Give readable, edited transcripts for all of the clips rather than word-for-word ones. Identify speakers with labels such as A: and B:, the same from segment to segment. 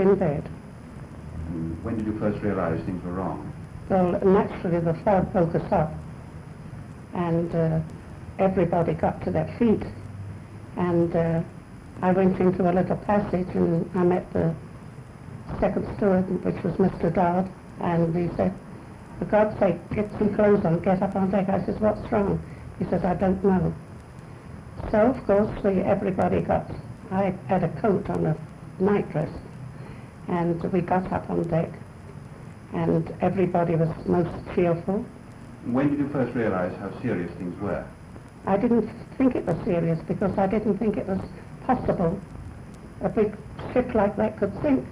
A: in bed.
B: And when did you first realize things were wrong?
A: Well, naturally the flood woke us up, and everybody got to their feet, and I went into a little passage and I met the second steward, which was Mr. Dodd, and he said, "For God's sake, get some clothes on, get up on deck." I said, "What's wrong?" He says, "I don't know." So, of course, I had a coat on, a nightdress, and we got up on deck, and everybody was most cheerful.
B: When did you first realize how serious things were?
A: I didn't think it was serious because I didn't think it was possible a big ship like that could sink.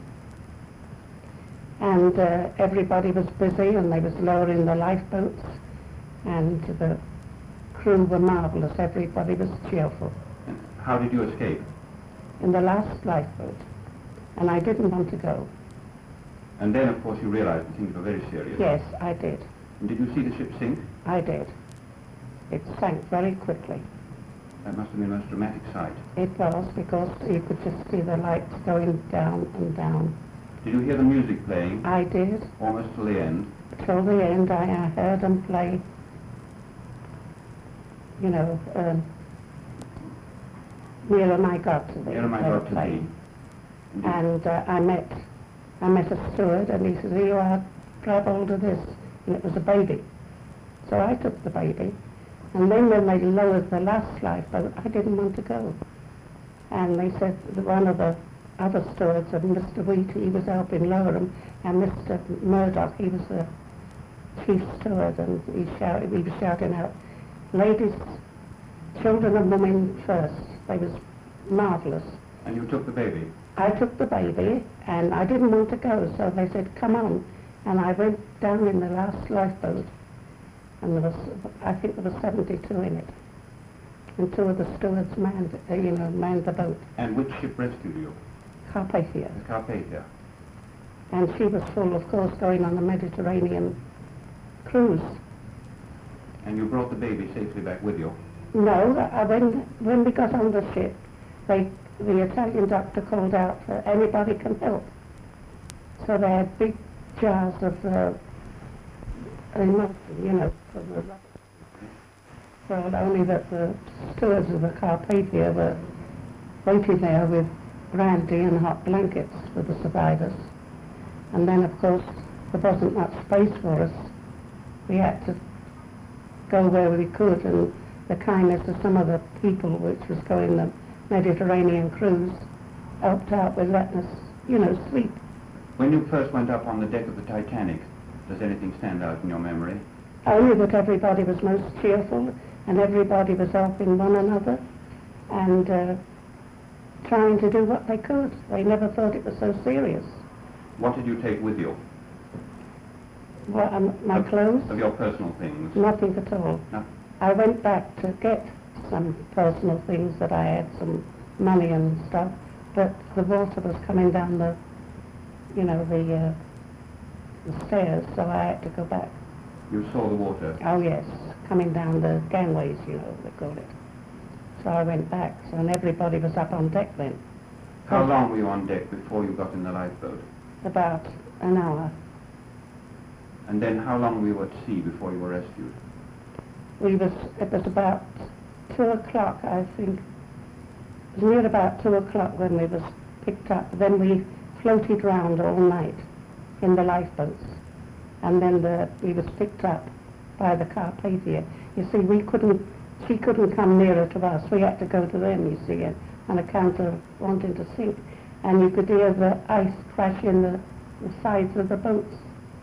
A: And everybody was busy, and they was lowering the lifeboats, and the crew were marvellous. Everybody was cheerful.
B: And how did you escape?
A: In the last lifeboat, and I didn't want to go.
B: And then, of course, you realized that things were very serious.
A: Yes, I did.
B: And did you see the ship sink?
A: I did. It sank very quickly.
B: That must have been a most dramatic sight.
A: It was, because you could just see the lights going down and down.
B: Did you hear the music playing?
A: I did.
B: Almost till the end?
A: Till the end, I heard them play, you know, Nearer My God to Thee.
B: Nearer My God to Thee.
A: And I met a steward, and he said, "Here you are, grab hold of this." And it was a baby. So I took the baby, and then when they lowered the last lifeboat, I didn't want to go. And they said that one of the other stewards, and Mr. Wheat, he was helping lower them, and Mr. Murdoch, he was the chief steward, and he was shouting out, "Ladies, children and women first." They was marvellous.
B: And you took the baby?
A: I took the baby, and I didn't want to go, so they said, "Come on." And I went down in the last lifeboat, and I think there was 72 in it. And two of the stewards manned the boat.
B: And which ship rescued you?
A: Carpathia.
B: The Carpathia.
A: And she was full, of course, going on a Mediterranean cruise.
B: And you brought the baby safely back with you?
A: No, when we got on the ship, the Italian doctor called out for anybody can help. So they had big jars of emulsion, for the rubber. Well, only that the stewards of the Carpathia were waiting there with brandy and hot blankets for the survivors. And then, of course, there wasn't much space for us. We had to go where we could, and the kindness of some of the people which was going the Mediterranean cruise helped out with letting us, sleep.
B: When you first went up on the deck of the Titanic, does anything stand out in your memory?
A: Only that everybody was most cheerful, and everybody was helping one another, and trying to do what they could. They never thought it was so serious.
B: What did you take with you?
A: Well, my clothes?
B: Of your personal things?
A: Nothing at all.
B: No.
A: I went back to get some personal things that I had, some money and stuff, but the water was coming down the stairs, so I had to go back.
B: You saw the water?
A: Oh yes, coming down the gangways, they call it. So I went back, and everybody was up on deck then.
B: How long were you on deck before you got in the lifeboat?
A: About an hour.
B: And then how long were you at sea before you were rescued?
A: It was about 2 o'clock, I think. It was near about 2 o'clock when we was picked up. Then we floated round all night in the lifeboats. And then we was picked up by the Carpathia. You see, she couldn't come nearer to us. We had to go to them, you see, on account of wanting to sink. And you could hear the ice crash in the sides of the boats.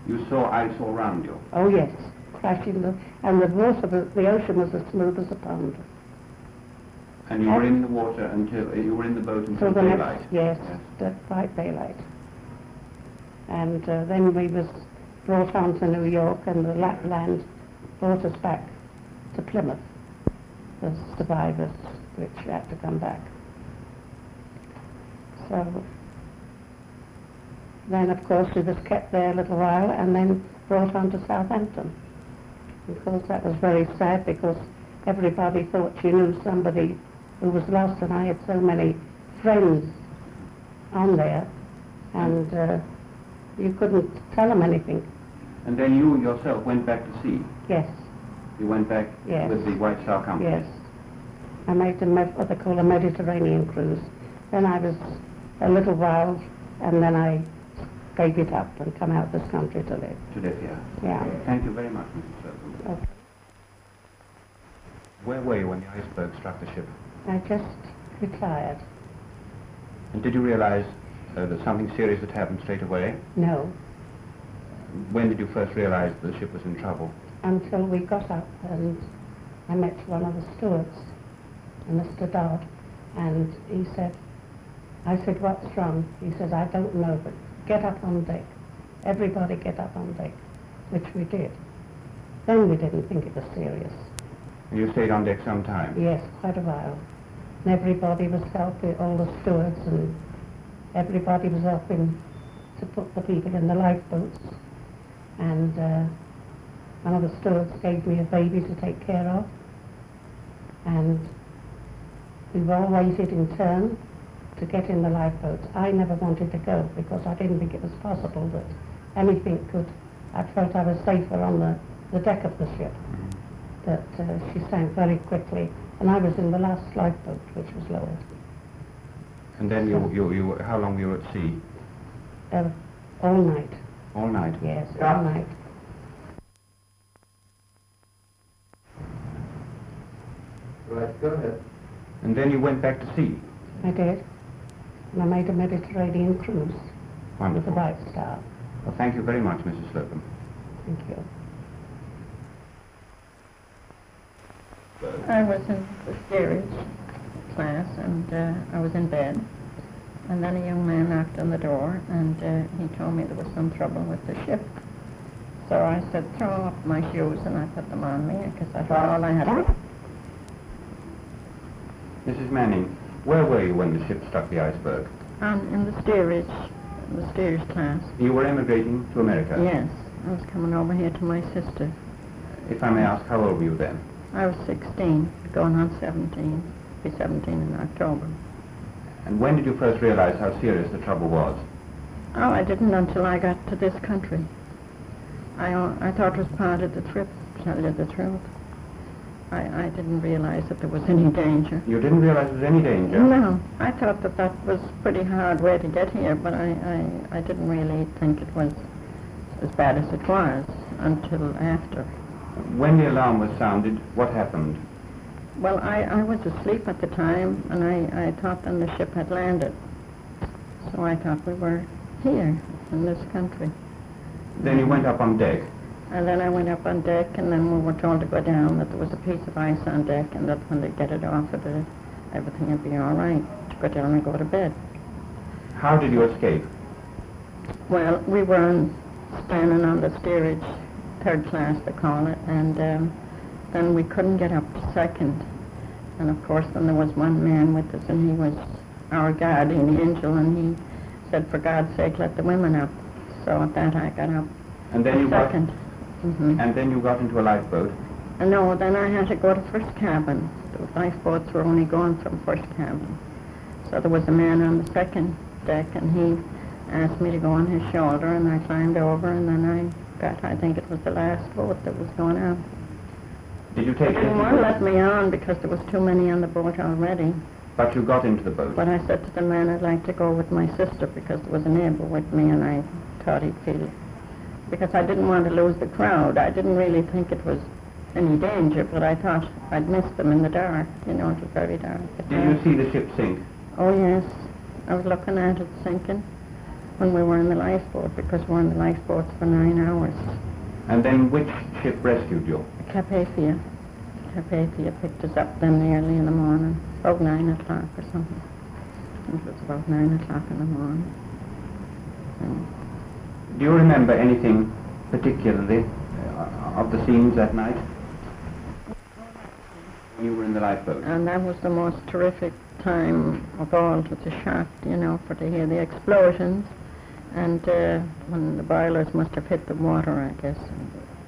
B: You saw ice all round you?
A: Oh yes, crashing and the water, the ocean was as smooth as a pond.
B: And you were in the water until, you were in the boat until daylight?
A: Yes, quite daylight. And then we was brought on to New York, and the Lapland brought us back to Plymouth, the survivors, which had to come back. So then, of course, we was kept there a little while, and then brought on to Southampton. Of course, that was very sad, because everybody thought you knew somebody who was lost, and I had so many friends on there, and you couldn't tell them anything.
B: And then you yourself went back to sea?
A: Yes,
B: You went back
A: Yes.
B: with the White Star Company?
A: yes. I made what they call a Mediterranean cruise. Then I was a little while, and then I gave it up and come out this country to live.
B: To live here.
A: Yeah.
B: Thank you very much, Mrs. Slocum.
A: Okay.
B: Where were you when the iceberg struck the ship?
A: I just retired.
B: And did you realize that something serious had happened straight away?
A: No,
B: When did you first realize the ship was in trouble?
A: until we got up and I met one of the stewards, Mr. Dodd, and he said, I said, what's wrong? He said, I don't know, but get up on deck. Everybody get up on deck, which we did. Then we didn't think it was serious.
B: And you stayed on deck some time?
A: Yes, quite a while. And everybody was helping, all the stewards, and everybody was helping to put the people in the lifeboats. And one of the stewards gave me a baby to take care of. And we all waited in turn to get in the lifeboats. I never wanted to go because I didn't think it was possible that anything could. I felt I was safer on the deck of the ship. That she sank very quickly, and I was in the last lifeboat, which was lowered.
B: And then you how long were you at sea?
A: All night.
B: All night?
A: Yes, all night.
B: Right, go ahead. And then you went back to sea?
A: I did. And I made a Mediterranean cruise with the
B: Wonderful.
A: White Star.
B: Well, thank you very much, Mrs. Slocum.
A: Thank you.
C: I was in the steerage class, and I was in bed. And then a young man knocked on the door, and he told me there was some trouble with the ship. So I said, throw off my shoes, and I put them on me, because I thought all I had to...
B: Mrs. Manning, where were you when the ship struck the iceberg?
C: In the steerage class.
B: You were emigrating to America?
C: Yes, I was coming over here to my sister.
B: If I may ask, how old were you then?
C: I was 16, going on 17. Be 17 in October.
B: And when did you first realize how serious the trouble was?
C: Oh, I didn't until I got to this country. I thought it was part of the trip, to tell you the truth. I didn't realize that there was any danger.
B: You didn't realize there was any danger?
C: No, I thought that was a pretty hard way to get here, but I didn't really think it was as bad as it was until after.
B: When the alarm was sounded, what happened?
C: Well, I was asleep at the time, and I thought then the ship had landed. So I thought we were here in this country.
B: Then you went up on deck.
C: And then I went up on deck, and then we were told to go down, that there was a piece of ice on deck, and that when they get it off of it, everything would be all right, to go down and go to bed.
B: How did you escape?
C: Well, we were standing on the steerage, third class they call it, and then we couldn't get up to second. And of course then there was one man with us, and he was our guardian angel, and he said, for God's sake, let the women up. So at that I got up
B: And then
C: to
B: you
C: second.
B: And then you got into a lifeboat.
C: No, then I had to go to first cabin. The lifeboats were only going from first cabin. So there was a man on the second deck, and he asked me to go on his shoulder, and I climbed over, and then I think it was the last boat that was going out.
B: Did you
C: They
B: take
C: didn't want to let me on because there was too many on the boat already.
B: But you got into the boat.
C: But I said to the man I'd like to go with my sister because there was a neighbor with me, and I thought he'd feel it. Because I didn't want to lose the crowd. I didn't really think it was any danger, but I thought I'd miss them in the dark. You know, it was very dark.
B: Did you see the ship sink?
C: Oh, yes. I was looking at it sinking when we were in the lifeboat, because we were in the lifeboats for 9 hours.
B: And then which ship rescued you?
C: Carpathia. Carpathia picked us up then early in the morning, about 9 o'clock or something. I think it was about 9 o'clock in the morning.
B: Do you remember anything particularly of the scenes that night? When you were in the lifeboat?
C: And that was the most terrific time of all. It was a shock, you know, to hear the explosions. And when the boilers must have hit the water, I guess,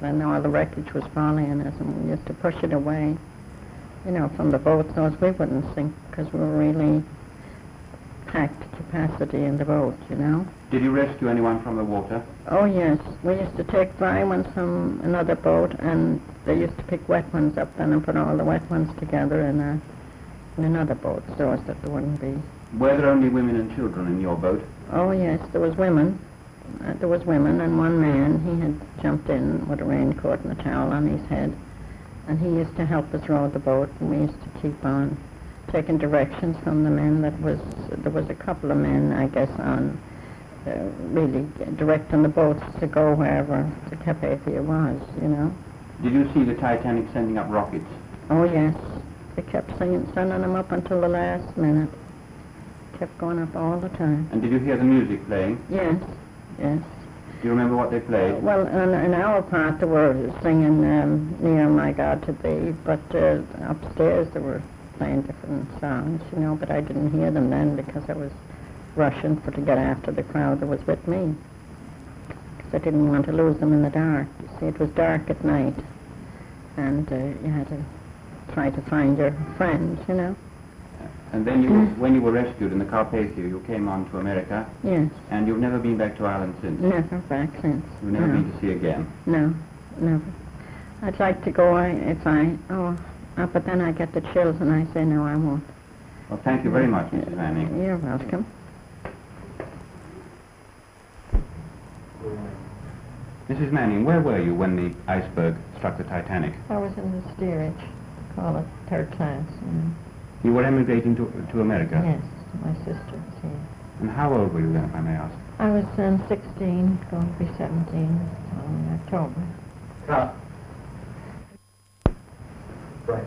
C: and all the wreckage was falling on us, and we used to push it away, you know, from the boat so as we wouldn't sink, because we were really packed capacity in the boat, you know.
B: Did you rescue anyone from the water?
C: Oh yes, we used to take dry ones from another boat, and they used to pick wet ones up then and put all the wet ones together in another boat so as that there wouldn't be.
B: Were there only women and children in your boat?
C: Oh yes, there was women. There was women and one man. He had jumped in with a raincoat and a towel on his head, and he used to help us row the boat, and we used to keep on taking directions from the men. There was a couple of men, I guess, on really directing the boats to go wherever the Carpathia was, you know.
B: Did you see the Titanic sending up rockets?
C: Oh yes, they kept sending them up until the last minute. Kept going up all the time.
B: And did you hear the music playing?
C: Yes, yes.
B: Do you remember what they played?
C: Well, in our part they were singing Near My God to Thee, but upstairs they were playing different songs, you know, but I didn't hear them then because I was rushing to get after the crowd that was with me, because I didn't want to lose them in the dark. You see, it was dark at night, and you had to try to find your friends, you know.
B: And then you, when you were rescued in the Carpathia, you came on to America?
C: Yes.
B: And you've never been back to Ireland since?
C: Never back since.
B: You've never
C: No.
B: been to sea again?
C: No, never. I'd like to go but then I get the chills and I say no, I won't.
B: Well, thank you very much, Mrs. Manning.
C: You're welcome.
B: Mrs. Manning, where were you when the iceberg struck the Titanic?
C: I was in the steerage, call it third class.
B: You were emigrating to America?
C: Yes, my sister was here.
B: And how old were you then, if I may ask?
C: I was 16, going to be 17 in October.
D: Right.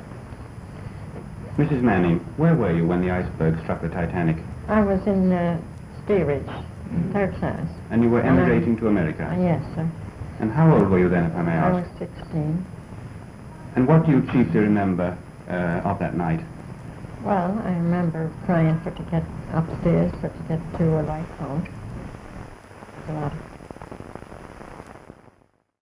B: Mrs. Manning, where were you when the iceberg struck the Titanic?
C: I was in steerage, third class.
B: And you were emigrating to America?
C: Yes, sir.
B: And how old were you then, if I may
C: I
B: ask?
C: was 16.
B: And what do you chiefly remember of that night?
C: Well, I remember crying to get upstairs, to get to a lifeboat. There was a lot of